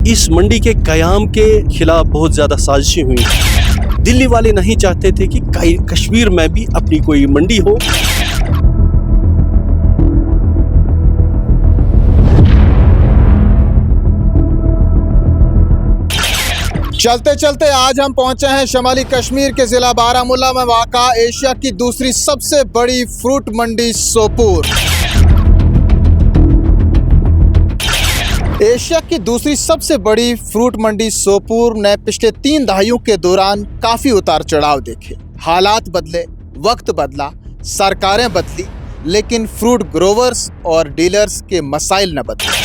इस मंडी के क़याम के खिलाफ बहुत ज़्यादा साजिशें हुई। दिल्ली वाले नहीं चाहते थे कि कश्मीर में भी अपनी कोई मंडी हो। चलते चलते आज हम पहुंचे हैं शमाली कश्मीर के ज़िला बारामूला में वाक़ा एशिया की दूसरी सबसे बड़ी फ्रूट मंडी सोपोर। एशिया की दूसरी सबसे बड़ी फ्रूट मंडी सोपोर ने पिछले 3 दहाइयों के दौरान काफ़ी उतार चढ़ाव देखे। हालात बदले, वक्त बदला, सरकारें बदली, लेकिन फ्रूट ग्रोवर्स और डीलर्स के मसाइल न बदले।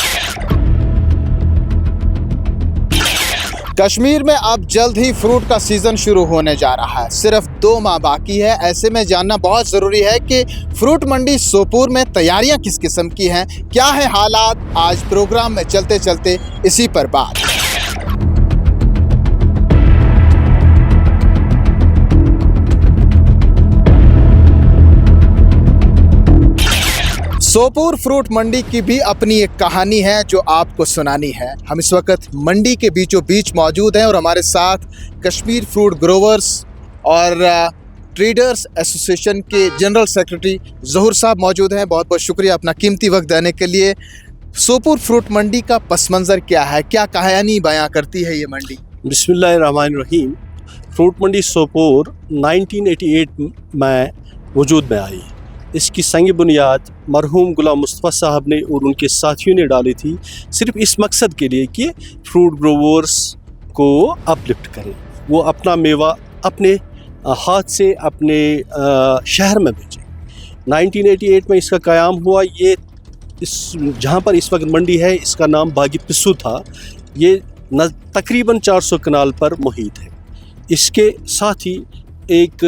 कश्मीर में अब जल्द ही फ्रूट का सीज़न शुरू होने जा रहा है। सिर्फ 2 माह बाकी है। ऐसे में जानना बहुत ज़रूरी है कि फ्रूट मंडी सोपोर में तैयारियां किस किस्म की हैं, क्या है हालात। आज प्रोग्राम में चलते चलते इसी पर बात। सोपोर फ्रूट मंडी की भी अपनी एक कहानी है जो आपको सुनानी है। हम इस वक्त मंडी के बीचों बीच मौजूद हैं और हमारे साथ कश्मीर फ्रूट ग्रोवर्स और ट्रेडर्स एसोसिएशन के जनरल सेक्रेटरी ज़हूर साहब मौजूद हैं। बहुत बहुत शुक्रिया अपना कीमती वक्त देने के लिए। सोपोर फ्रूट मंडी का पस मंज़र क्या है, क्या कहानी बयां करती है ये मंडी? बिस्मिल्लाहिर्रहमानिर्रहीम। फ्रूट मंडी सोपोर 1988 में वजूद में आई। इसकी संग बुनियाद मरहूम गुलाम मुस्तफ़ा साहब ने और उनके साथियों ने डाली थी, सिर्फ इस मकसद के लिए कि फ्रूट ग्रोवर्स को अपलिफ्ट करें, वो अपना मेवा अपने हाथ से अपने शहर में भेजें। 1988 में इसका क़याम हुआ। ये जहाँ पर इस वक्त मंडी है इसका नाम बागी पिस्सू था। ये तकरीबन 400 कनाल पर मुहित है। इसके साथ ही एक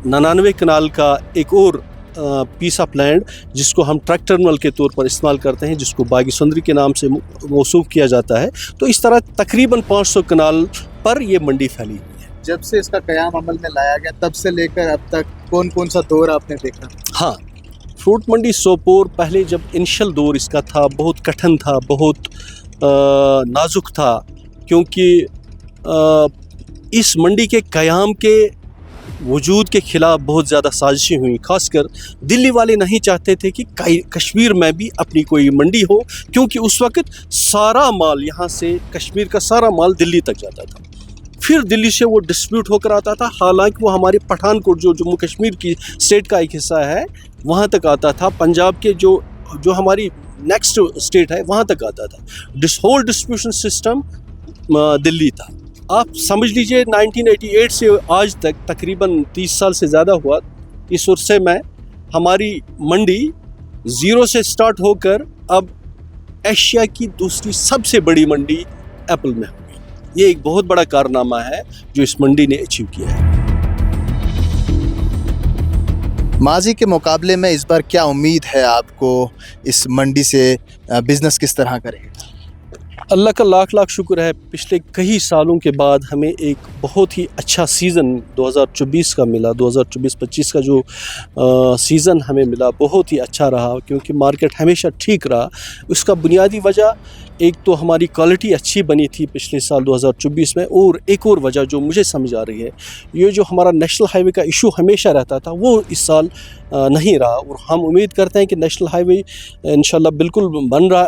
99 कनाल का एक और पीस ऑफ लैंड जिसको हम ट्रक टर्मिनल के तौर पर इस्तेमाल करते हैं, जिसको बागी सुंदरी के नाम से मौसूफ किया जाता है। तो इस तरह तकरीबन 500 कनाल पर ये मंडी फैली हुई है। जब से इसका क़याम अमल में लाया गया तब से लेकर अब तक कौन कौन सा दौर आपने देखा? हाँ, फ्रूट मंडी सोपोर पहले जब इनिशियल दौर इसका था बहुत कठिन था, बहुत नाजुक था, क्योंकि इस मंडी के क़याम के वजूद के ख़िलाफ़ बहुत ज़्यादा साजिशें हुई। ख़ासकर दिल्ली वाले नहीं चाहते थे कि कश्मीर में भी अपनी कोई मंडी हो, क्योंकि उस वक्त सारा माल यहाँ से कश्मीर का सारा माल दिल्ली तक जाता था, फिर दिल्ली से वो डिस्ट्रीब्यूट होकर आता था। हालांकि वो हमारे पठानकोट जो जम्मू कश्मीर की स्टेट का एक हिस्सा है वहाँ तक आता था। पंजाब के जो हमारी नेक्स्ट स्टेट है वहाँ तक आता था। होल डिस्ट्रीब्यूशन सिस्टम दिल्ली था। आप समझ लीजिए 1988 से आज तक तकरीबन 30 साल से ज़्यादा हुआ। इस अरसे में हमारी मंडी ज़ीरो से स्टार्ट होकर अब एशिया की दूसरी सबसे बड़ी मंडी एप्पल में हुई। ये एक बहुत बड़ा कारनामा है जो इस मंडी ने अचीव किया है। माजी के मुकाबले में इस बार क्या उम्मीद है आपको? इस मंडी से बिज़नेस किस तरह करेगा? अल्लाह का लाख लाख शुक्र है, पिछले कई सालों के बाद हमें एक बहुत ही अच्छा सीज़न 2024 का मिला। 2024-25 का जो सीज़न हमें मिला बहुत ही अच्छा रहा, क्योंकि मार्केट हमेशा ठीक रहा। उसका बुनियादी वजह एक तो हमारी क्वालिटी अच्छी बनी थी पिछले साल 2024 में, और एक और वजह जो मुझे समझ आ रही है, ये जो हमारा नेशनल हाईवे का इशू हमेशा रहता था वो इस साल नहीं रहा। और हम उम्मीद करते हैं कि नेशनल हाईवे इंशाल्लाह बिल्कुल बन रहा,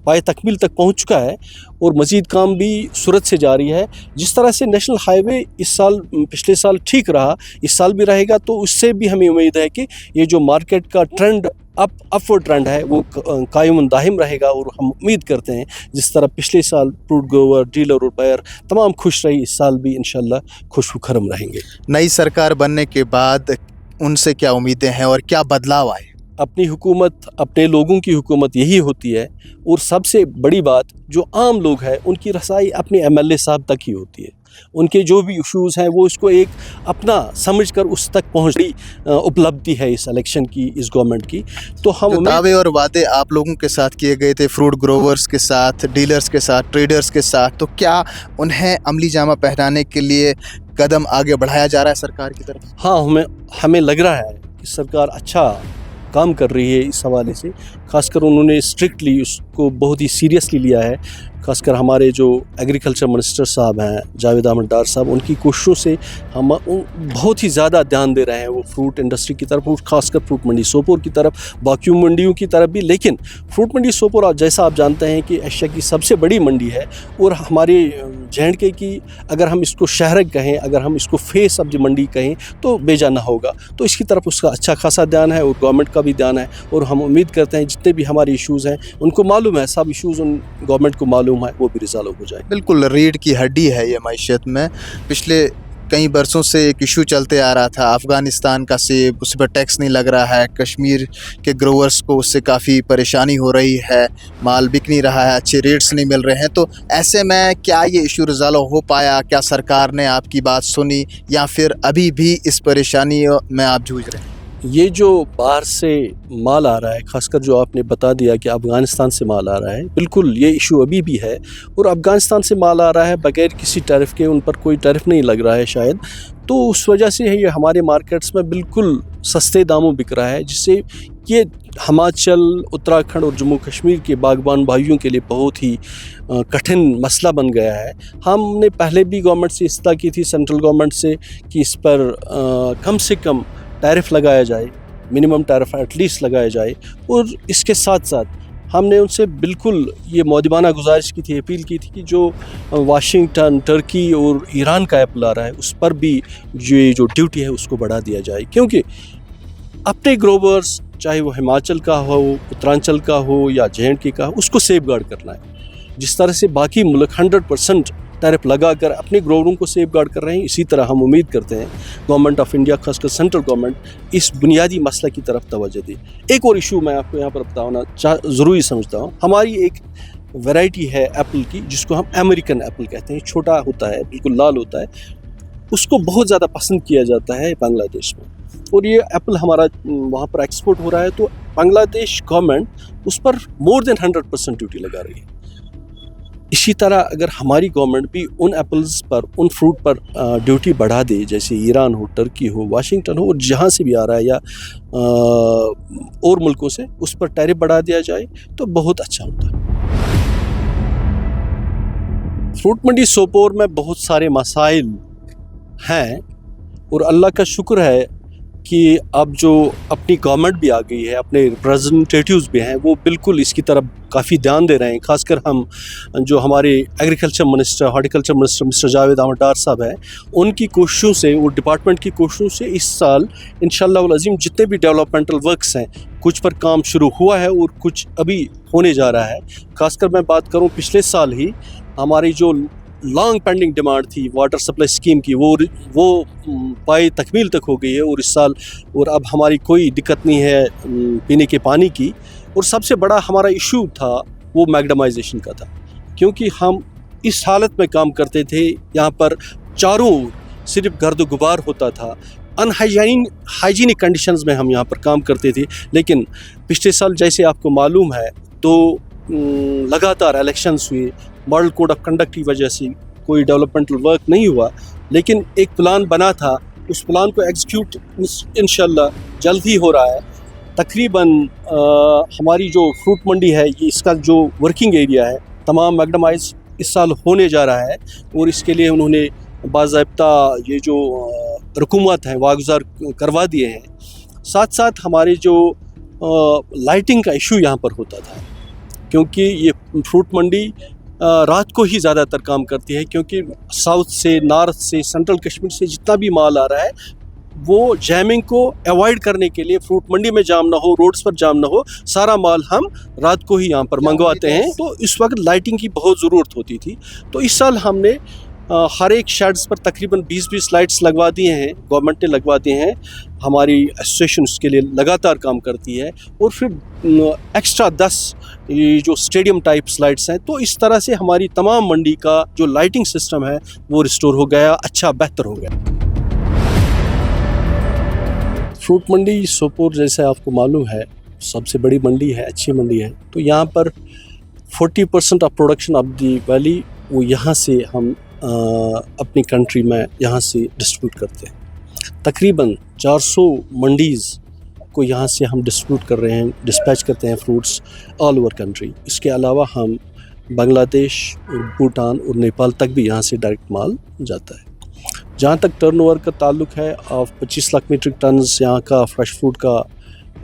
पाए तकमील तक पहुंच चुका है और मज़ीद काम भी सूरत से जारी है। जिस तरह से नेशनल हाईवे इस साल पिछले साल ठीक रहा, इस साल भी रहेगा, तो उससे भी हमें उम्मीद है कि ये जो मार्केट का ट्रेंड अपवर्ड ट्रेंड है वो कायम दाहिम रहेगा। और हम उम्मीद करते हैं जिस तरह पिछले साल फ्रूट ग्रोवर, डीलर और बायर तमाम खुश रही, इस साल भी इंशाल्लाह खुश खरम रहेंगे। नई सरकार बनने के बाद उनसे क्या उम्मीदें हैं और क्या बदलाव आए? अपनी हुकूमत, अपने लोगों की हुकूमत यही होती है, और सबसे बड़ी बात जो आम लोग हैं उनकी रसाई अपने MLA साहब तक ही होती है। उनके जो भी इशूज़ हैं वो इसको एक अपना समझकर उस तक पहुँच रही उपलब्धि है इस इलेक्शन की, इस गवर्नमेंट की। तो हम दावे और वादे आप लोगों के साथ किए गए थे, फ्रूट ग्रोवर्स के साथ, डीलर्स के साथ, ट्रेडर्स के साथ, तो क्या उन्हें अमली जामा पहनाने के लिए कदम आगे बढ़ाया जा रहा है सरकार की तरफ? हाँ, हमें लग रहा है कि सरकार अच्छा काम कर रही है इस हवाले से। खास कर उन्होंने स्ट्रिक्टली उसको बहुत ही सीरियसली लिया है। खासकर हमारे जो एग्रीकल्चर मिनिस्टर साहब हैं जावेद अहमद डार साहब, उनकी कोशिशों से हम बहुत ही ज़्यादा ध्यान दे रहे हैं वो फ्रूट इंडस्ट्री की तरफ, और ख़ासकर फ्रूट मंडी सोपोर की तरफ, बाकी मंडियों की तरफ भी। लेकिन फ्रूट मंडी सोपोर जैसा आप जानते हैं कि एशिया की सबसे बड़ी मंडी है, और हमारे जे की अगर हम इसको शहर कहें, अगर हम इसको फेस ऑफ द मंडी कहें तो बेजाना होगा। तो इसकी तरफ उसका अच्छा खासा ध्यान है और गवर्नमेंट का भी ध्यान है, और हम उम्मीद करते हैं जितने भी हमारे इश्यूज़ हैं उनको मालूम है, सब इश्यूज़ उन गवर्नमेंट को मालूम है, वो भी रिजॉल्व हो जाए। बिल्कुल रीढ़ की हड्डी है ये मईशत में। पिछले कई बरसों से एक इशू चलते आ रहा था, अफ़गानिस्तान का सेब, उस पर टैक्स नहीं लग रहा है, कश्मीर के ग्रोवर्स को उससे काफ़ी परेशानी हो रही है, माल बिक नहीं रहा है, अच्छे रेट्स नहीं मिल रहे हैं। तो ऐसे में क्या ये इशू रिजॉल्व हो पाया? क्या सरकार ने आपकी बात सुनी, या फिर अभी भी इस परेशानी में आप जूझ रहे हैं? ये जो बाहर से माल आ रहा है, खासकर जो आपने बता दिया कि अफ़गानिस्तान से माल आ रहा है, बिल्कुल ये इशू अभी भी है, और अफ़गानिस्तान से माल आ रहा है बगैर किसी टैरिफ के, उन पर कोई टैरिफ नहीं लग रहा है शायद, तो उस वजह से ये हमारे मार्केट्स में बिल्कुल सस्ते दामों बिक रहा है, जिससे ये हिमाचल, उत्तराखंड और जम्मू कश्मीर के बागबान भाइयों के लिए बहुत ही कठिन मसला बन गया है। हमने पहले भी गवर्नमेंट से इस्तदा की थी, सेंट्रल गवर्नमेंट से, कि इस पर कम से कम टैरिफ लगाया जाए, मिनिमम टैरिफ एटलीस्ट लगाया जाए, और इसके साथ साथ हमने उनसे बिल्कुल ये मौदबाना गुजारिश की थी, अपील की थी कि जो वाशिंगटन, टर्की और ईरान का एप्पल आ रहा है उस पर भी ये जो ड्यूटी है उसको बढ़ा दिया जाए, क्योंकि अपने ग्रोवर्स, चाहे वो हिमाचल का हो, उत्तरांचल का हो या जे का हो, उसको सेफ गार्ड करना है। जिस तरह से बाकी मुल्क 100% टैरिफ लगाकर अपने ग्रोवरों को सेफ गार्ड कर रहे हैं, इसी तरह हम उम्मीद करते हैं गवर्नमेंट ऑफ इंडिया, खासकर सेंट्रल गवर्नमेंट, इस बुनियादी मसले की तरफ तवज्जो दे। एक और इशू मैं आपको यहाँ पर बताना ज़रूरी समझता हूँ। हमारी एक वैरायटी है एप्पल की जिसको हम अमेरिकन एप्पल कहते हैं, छोटा होता है, बिल्कुल लाल होता है, उसको बहुत ज़्यादा पसंद किया जाता है बांग्लादेश में, और ये एप्पल हमारा वहाँ पर एक्सपोर्ट हो रहा है। तो बांग्लादेश गवर्नमेंट उस पर मोर देन 100% ड्यूटी लगा रही है। इसी तरह अगर हमारी गवर्नमेंट भी उन एप्पल्स पर, उन फ्रूट पर ड्यूटी बढ़ा दे, जैसे ईरान हो, टर्की हो, वाशिंगटन हो, और जहाँ से भी आ रहा है या और मुल्कों से, उस पर टैरिफ बढ़ा दिया जाए तो बहुत अच्छा होता है। फ्रूट मंडी सोपोर में बहुत सारे मसाइल हैं, और अल्लाह का शुक्र है कि अब जो अपनी गवर्नमेंट भी आ गई है, अपने रिप्रेजेंटेटिव्स भी हैं, वो बिल्कुल इसकी तरफ काफ़ी ध्यान दे रहे हैं। खासकर हम जो हमारे agriculture minister, horticulture minister mister Javed Ahmad Dar साहब हैं, उनकी कोशिशों से और डिपार्टमेंट की कोशिशों से इस साल इंशाअल्लाह वल अज़ीम जितने भी डेवलपमेंटल वर्क्स हैं, कुछ पर काम शुरू हुआ है और कुछ अभी होने जा रहा है। खासकर मैं बात करूँ, पिछले साल ही हमारी जो लॉन्ग पेंडिंग डिमांड थी वाटर सप्लाई स्कीम की, वो पाई तकमील तक हो गई है, और इस साल और अब हमारी कोई दिक्कत नहीं है पीने के पानी की। और सबसे बड़ा हमारा इशू था वो मैगडमाइजेशन का था, क्योंकि हम इस हालत में काम करते थे, यहाँ पर चारों ओर सिर्फ गर्द गुबार होता था, हाइजीनिक कंडीशंस में हम यहाँ पर काम करते थे। लेकिन पिछले साल जैसे आपको मालूम है, तो लगातार इलेक्शंस हुए, मॉडल कोड ऑफ कंडक्ट की वजह से कोई डेवलपमेंटल वर्क नहीं हुआ, लेकिन एक प्लान बना था, उस प्लान को एग्जीक्यूट इंशाल्लाह जल्द ही हो रहा है। तकरीबन हमारी जो फ्रूट मंडी है, ये इसका जो वर्किंग एरिया है तमाम मैगडमाइज इस साल होने जा रहा है, और इसके लिए उन्होंने बाज़ाब्ता ये जो रकूमत हैं वागुजार करवा दिए हैं। साथ साथ हमारे जो लाइटिंग का इशू यहाँ पर होता था, क्योंकि ये फ्रूट मंडी रात को ही ज़्यादातर काम करती है, क्योंकि साउथ से, नॉर्थ से, सेंट्रल कश्मीर से जितना भी माल आ रहा है, वो जैमिंग को अवॉइड करने के लिए, फ्रूट मंडी में जाम ना हो, रोड्स पर जाम ना हो, सारा माल हम रात को ही यहाँ पर मंगवाते हैं। तो इस वक्त लाइटिंग की बहुत ज़रूरत होती थी। तो इस साल हमने हर एक शेड्स पर तकरीबन 20-20 लाइट्स लगवा दिए हैं, गवर्नमेंट ने लगवा दिए हैं। हमारी एसोसिएशन उसके लिए लगातार काम करती है, और फिर एक्स्ट्रा 10 ये जो स्टेडियम टाइप्स लाइट्स हैं। तो इस तरह से हमारी तमाम मंडी का जो लाइटिंग सिस्टम है वो रिस्टोर हो गया, अच्छा बेहतर हो गया। फ्रूट मंडी सोपोर जैसे आपको मालूम है सबसे बड़ी मंडी है, अच्छी मंडी है। तो यहाँ पर 40% of production of the valley वो यहाँ से हम अपनी कंट्री में यहाँ से डिस्ट्रीब्यूट करते हैं। तकरीबन 400 मंडीज़ को यहाँ से हम डिस्ट्रीब्यूट कर रहे हैं, डिस्पैच करते हैं फ्रूट्स ऑल ओवर कंट्री। इसके अलावा हम बांग्लादेश और भूटान और नेपाल तक भी यहाँ से डायरेक्ट माल जाता है। जहाँ तक टर्नओवर का ताल्लुक है, 25 लाख मीट्रिक टन यहाँ का फ्रेश फ्रूट का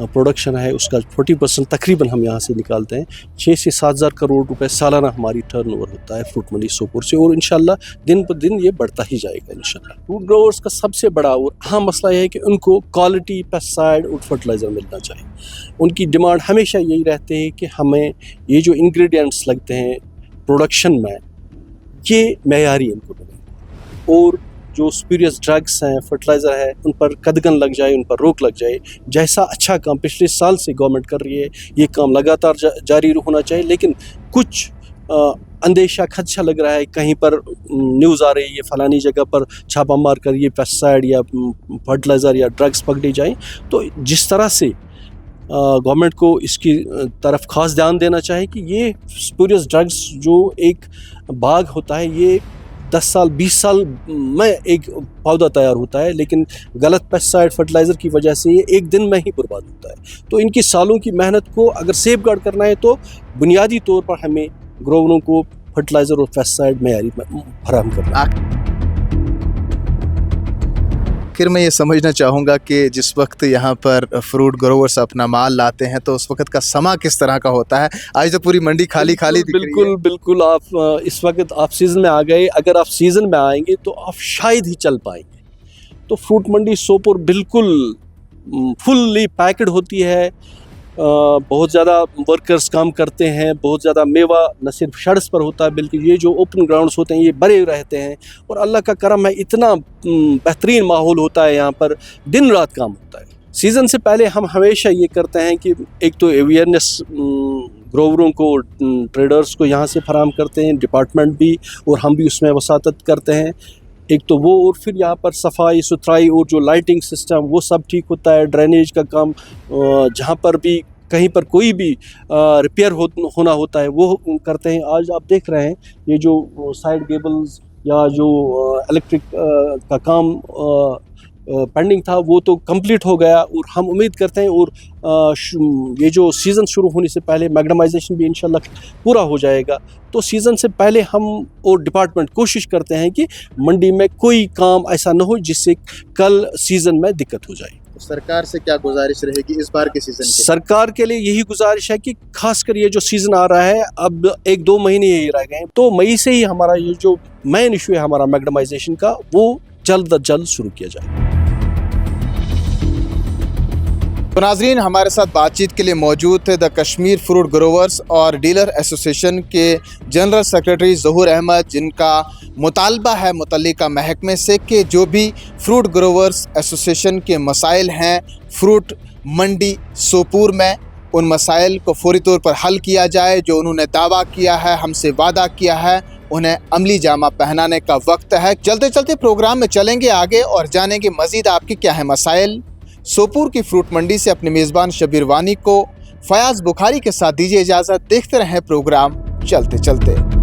प्रोडक्शन है, उसका 40% तकरीबन हम यहाँ से निकालते हैं। 6 से 7 हज़ार करोड़ रुपए सालाना हमारी टर्नओवर होता है फ्रूट मंडी सोपोर से, और इंशाल्लाह दिन पर दिन ये बढ़ता ही जाएगा इंशाल्लाह। फ्रूट ग्रोवर्स का सबसे बड़ा और अहम मसला यह है कि उनको क्वालिटी पेस्टिसाइड और फर्टिलाइज़र मिलना चाहिए। उनकी डिमांड हमेशा यही रहती है कि हमें ये जो इंग्रेडिएंट्स लगते हैं प्रोडक्शन में, ये मेयारी इनको मिले, और जो स्पूरियस ड्रग्स हैं, फर्टिलाइज़र है, उन पर कदगन लग जाए, उन पर रोक लग जाए। जैसा अच्छा काम पिछले साल से गवर्नमेंट कर रही है, ये काम लगातार जारी होना चाहिए। लेकिन कुछ अंदेशा खदशा लग रहा है, कहीं पर न्यूज़ आ रही है फलानी जगह पर छापा मार कर ये पेस्टिसाइड या फर्टिलाइज़र या ड्रग्स पकड़े जाएँ। तो जिस तरह से गवर्नमेंट को इसकी तरफ खास ध्यान देना चाहिए कि ये स्पूरियस ड्रग्स जो एक बाग होता है, ये 10 साल 20 साल में एक पौधा तैयार होता है, लेकिन गलत पेस्टिसाइड फर्टिलाइज़र की वजह से ये एक दिन में ही बर्बाद होता है। तो इनकी सालों की मेहनत को अगर सेफ गार्ड करना है तो बुनियादी तौर पर हमें ग्रोवरों को फर्टिलाइज़र और पेस्टिसाइड मेयारी फराहम करना है। फिर मैं ये समझना चाहूँगा कि जिस वक्त यहाँ पर फ्रूट ग्रोवर्स अपना माल लाते हैं तो उस वक्त का समा किस तरह का होता है? आज तो पूरी मंडी खाली खाली दिख रही है। बिल्कुल आप इस वक्त आप सीज़न में आ गए। अगर आप सीज़न में आएंगे तो आप शायद ही चल पाएंगे। तो फ्रूट मंडी सोपोर बिल्कुल फुल्ली पैक्ड होती है। बहुत ज़्यादा वर्कर्स काम करते हैं, बहुत ज़्यादा मेवा न सिर्फ सड़क पर होता है बल्कि ये जो ओपन ग्राउंड्स होते हैं ये भरे रहते हैं, और अल्लाह का करम है, इतना बेहतरीन माहौल होता है यहाँ पर, दिन रात काम होता है। सीज़न से पहले हम हमेशा ये करते हैं कि एक तो अवेयरनेस ग्रोवरों को, ट्रेडर्स को यहाँ से फराहम करते हैं, डिपार्टमेंट भी और हम भी उसमें वसातत करते हैं। एक तो वो, और फिर यहाँ पर सफाई सुथराई और जो लाइटिंग सिस्टम वो सब ठीक होता है। ड्रेनेज का काम, जहाँ पर भी कहीं पर कोई भी रिपेयर होना होता है वो करते हैं। आज आप देख रहे हैं ये जो साइड केबल्स या जो इलेक्ट्रिक का काम पेंडिंग था वो तो कंप्लीट हो गया, और हम उम्मीद करते हैं और ये जो सीज़न शुरू होने से पहले मैग्नेमाइजेशन भी इंशाल्लाह पूरा हो जाएगा। तो सीज़न से पहले हम और डिपार्टमेंट कोशिश करते हैं कि मंडी में कोई काम ऐसा न हो जिससे कल सीज़न में दिक्कत हो जाए। तो सरकार से क्या गुजारिश रहेगी इस बार के सीज़न के? सरकार के लिए यही गुजारिश है कि खासकर ये जो सीज़न आ रहा है, अब 1-2 महीने यही रह गए, तो मई से ही हमारा ये जो मेन इशू है हमारा मैग्नेमाइजेशन का, वो जल्द अज जल्द शुरू किया जाए। तो नाज़रीन, हमारे साथ बातचीत के लिए मौजूद थे द कश्मीर फ्रूट ग्रोवर्स और डीलर एसोसिएशन के जनरल सेक्रेटरी ज़हूर अहमद, जिनका मुतालबा है मुतल्लिका महकमे से कि जो भी फ्रूट ग्रोवर्स एसोसिएशन के मसाइल हैं फ्रूट मंडी सोपोर में, उन मसाइल को फौरी तौर पर हल किया जाए। जो उन्होंने दावा किया है, हमसे वादा किया है, उन्हें अमली जामा पहनाने का वक्त है। चलते चलते प्रोग्राम में चलेंगे आगे और जानेंगे मज़ीद आपके क्या है मसाइल। सोपोर की फ्रूट मंडी से अपने मेज़बान शबीर वानी को फयाज बुखारी के साथ दीजिए इजाज़त। देखते रहें प्रोग्राम चलते चलते।